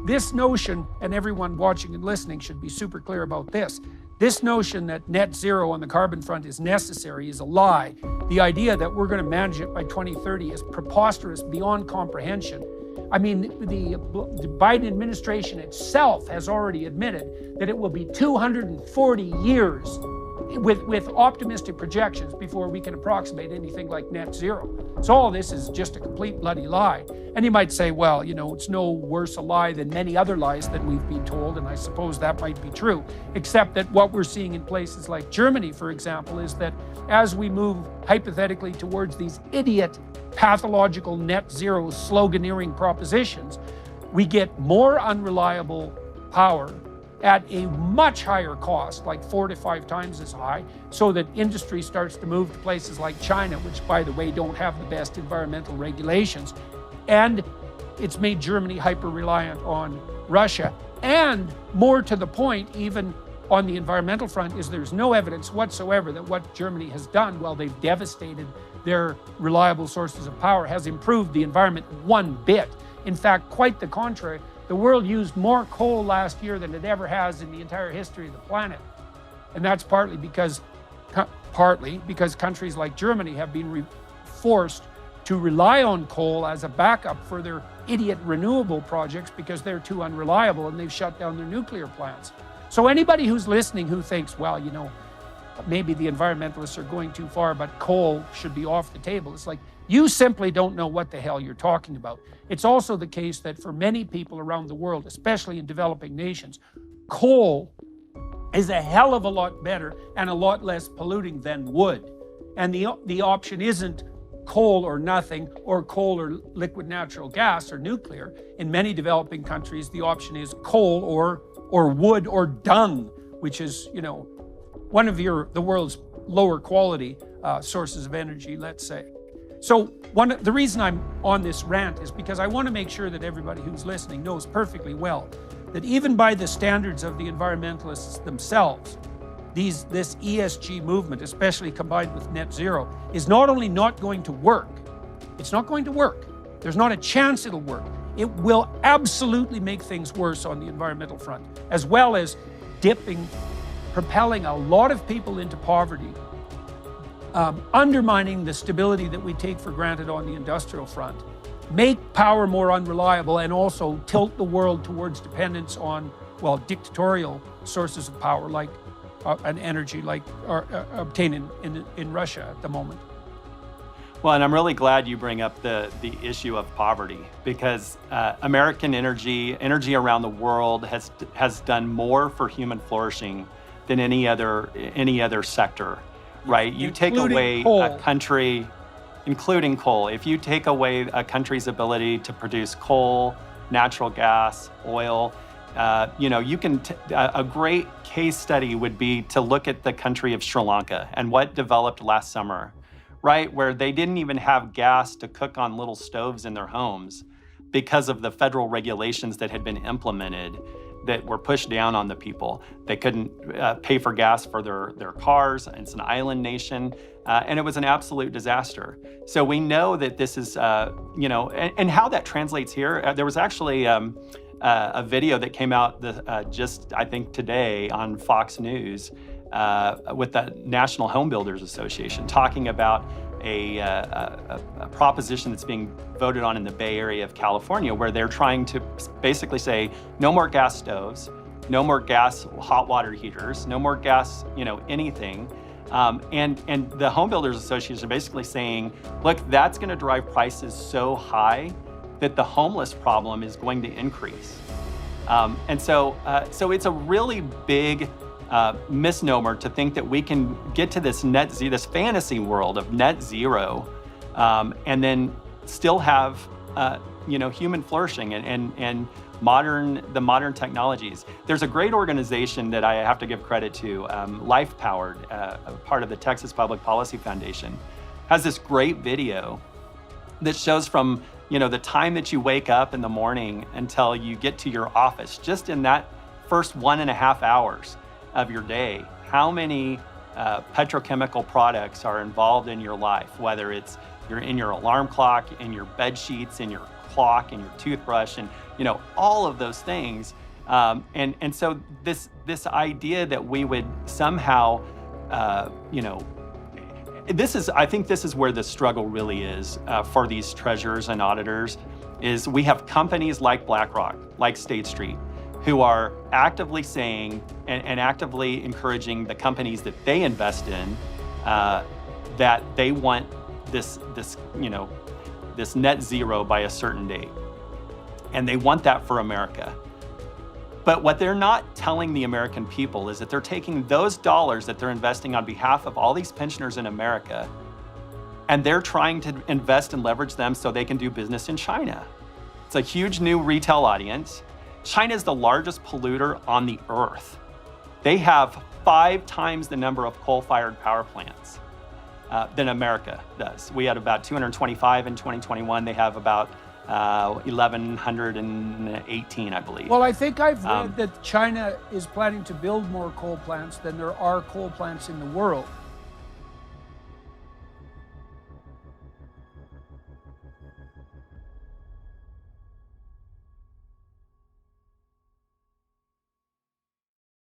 this notion, and everyone watching and listening should be super clear about this notion that net zero on the carbon front is necessary is a lie. The idea that we're going to manage it by 2030 is preposterous beyond comprehension. I mean, the Biden administration itself has already admitted that it will be 240 years with optimistic projections before we can approximate anything like net zero. So all this is just a complete bloody lie. And you might say, well, you know, it's no worse a lie than many other lies that we've been told, and I suppose that might be true, except that what we're seeing in places like Germany, for example, is that as we move hypothetically towards these idiot pathological net zero sloganeering propositions, we get more unreliable power at a much higher cost, like 4 to 5 times as high, so that industry starts to move to places like China, which, by the way, don't have the best environmental regulations. And it's made Germany hyper-reliant on Russia. And more to the point, even on the environmental front, is there's no evidence whatsoever that what Germany has done while they've devastated their reliable sources of power has improved the environment one bit. In fact, quite the contrary. The world used more coal last year than it ever has in the entire history of the planet. And that's partly because countries like Germany have been forced to rely on coal as a backup for their idiot renewable projects because they're too unreliable and they've shut down their nuclear plants. So anybody who's listening who thinks, well, you know, maybe the environmentalists are going too far, but coal should be off the table. It's like, you simply don't know what the hell you're talking about. It's also the case that for many people around the world, especially in developing nations, coal is a hell of a lot better and a lot less polluting than wood. And the option isn't coal or nothing, or coal or liquid natural gas or nuclear. In many developing countries, the option is coal or wood or dung, which is, you know, one of the world's lower quality sources of energy, let's say. So the reason I'm on this rant is because I want to make sure that everybody who's listening knows perfectly well that even by the standards of the environmentalists themselves, this ESG movement, especially combined with net zero, is not only not going to work, it's not going to work. There's not a chance it'll work. It will absolutely make things worse on the environmental front, as well as propelling a lot of people into poverty, undermining the stability that we take for granted on the industrial front, make power more unreliable, and also tilt the world towards dependence on, well, dictatorial sources of power like an energy like obtained in Russia at the moment. Well, and I'm really glad you bring up the issue of poverty, because American energy around the world has done more for human flourishing than any other sector, right? You take away a country, including coal. If you take away a country's ability to produce coal, natural gas, oil, you can. A great case study would be to look at the country of Sri Lanka and what developed last summer, right? Where they didn't even have gas to cook on little stoves in their homes because of the federal regulations that had been implemented that were pushed down on the people. They couldn't pay for gas for their cars. It's an island nation, and it was an absolute disaster. So we know that this is, and how that translates here. There was actually a video that came out just, I think, today on Fox News with the National Home Builders Association talking about a proposition that's being voted on in the Bay Area of California, where they're trying to basically say no more gas stoves, no more gas hot water heaters, no more gas, anything. And the Home Builders Association are basically saying, look, that's going to drive prices so high that the homeless problem is going to increase. So it's a really big misnomer to think that we can get to this this fantasy world of net zero, and then still have human flourishing and the modern technologies. There's a great organization that I have to give credit to, Life Powered, part of the Texas Public Policy Foundation, has this great video that shows from the time that you wake up in the morning until you get to your office, just in that first 1.5 hours of your day, how many petrochemical products are involved in your life, whether it's you're in your alarm clock, in your bed sheets, in your clock and your toothbrush and, you know, all of those things. And so this idea that we would somehow, you know, I think this is where the struggle really is for these treasurers and auditors, is we have companies like BlackRock, like State Street, who are actively saying and actively encouraging the companies that they invest in that they want this you know, this net zero by a certain date, and they want that for America. But what they're not telling the American people is that they're taking those dollars that they're investing on behalf of all these pensioners in America, and they're trying to invest and leverage them so they can do business in China. It's a huge new retail audience. China is the largest polluter on the earth. They have 5 times the number of coal-fired power plants than America does. We had about 225 in 2021. They have about 1,118, I believe. Well, I think I've read that China is planning to build more coal plants than there are coal plants in the world.